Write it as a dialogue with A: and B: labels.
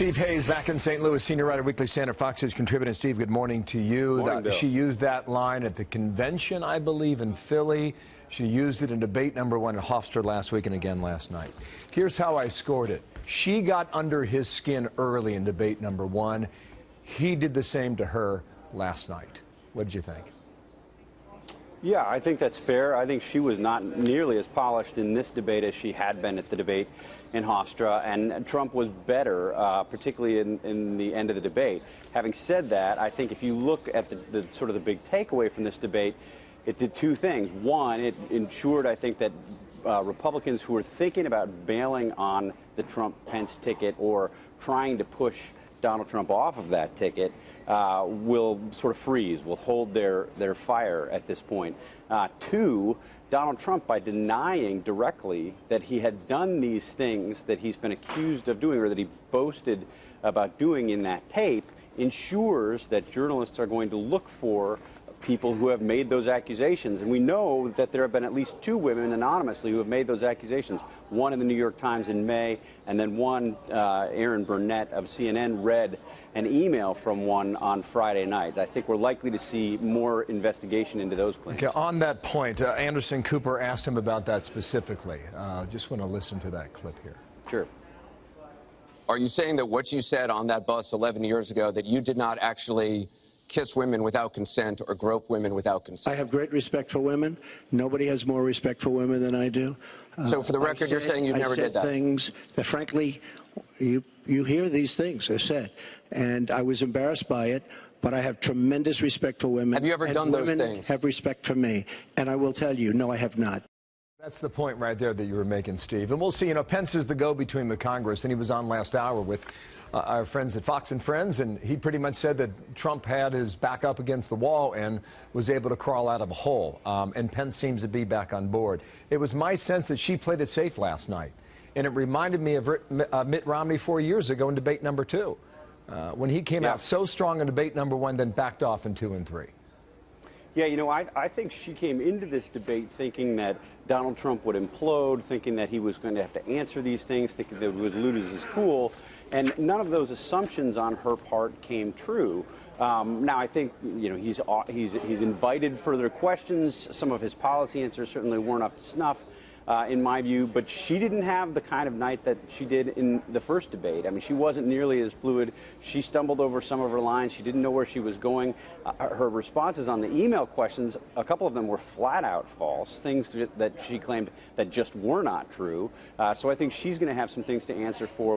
A: Steve Hayes back in St. Louis, senior writer, Weekly Standard, Fox News contributor. Steve, good morning to you.
B: Morning, Bill.
A: She used that line at the convention, I believe, in Philly. She used it in debate number 1 at Hofstra last week and again last night. Here's how I scored it. She got under his skin early in debate number 1. He did the same to her last night. What did you think?
B: Yeah, I think that's fair. I think she was not nearly as polished in this debate as she had been at the debate in Hofstra, and Trump was better, particularly in the end of the debate. Having said that, I think if you look at the sort of the big takeaway from this debate, it did two things. One, it ensured, I think, that Republicans who were thinking about bailing on the Trump-Pence ticket or trying to push Donald Trump off of that ticket will sort of freeze, will hold their fire at this point. Two, Donald Trump, by denying directly that he had done these things that he's been accused of doing or that he boasted about doing in that tape, ensures that journalists are going to look for people who have made those accusations. And we know that there have been at least 2 women anonymously who have made those accusations. One in the New York Times in May, and then one, Erin Burnett of CNN, read an email from one on Friday night. I think we're likely to see more investigation into those claims.
A: Okay, on that point, Anderson Cooper asked him about that specifically. Just want to listen to that clip here.
B: Sure.
C: Are you saying that what you said on that bus 11 years ago, that you did not actually kiss women without consent or grope women without consent?
D: I have great respect for women. Nobody has more respect for women than I do.
C: So for the record, you're saying you never did that?
D: I said things that, frankly, you hear these things I said, and I was embarrassed by it, but I have tremendous respect for women.
C: Have you ever done those things?
D: Women have respect for me, and I will tell you, no, I have not.
A: That's the point right there that you were making, Steve. And we'll see. You know, Pence is the go-between with Congress, and he was on last hour with our friends at Fox and Friends, and he pretty much said that Trump had his back up against the wall and was able to crawl out of a hole. And Pence seems to be back on board. It was my sense that she played it safe last night, and it reminded me of Mitt Romney 4 years ago in debate number 2, when he came out so strong in debate number 1, then backed off in 2 and 3.
B: Yeah, you know, I think she came into this debate thinking that Donald Trump would implode, thinking that he was going to have to answer these things, thinking that he would lose his cool, and none of those assumptions on her part came true. Now, I think, you know, he's invited further questions. Some of his policy answers certainly weren't up to snuff, in my view, but she didn't have the kind of night that she did in the first debate. I mean, she wasn't nearly as fluid. She stumbled over some of her lines. She didn't know where she was going. Her responses on the email questions, a couple of them were flat out false, things that she claimed that just were not true. So I think she's going to have some things to answer for.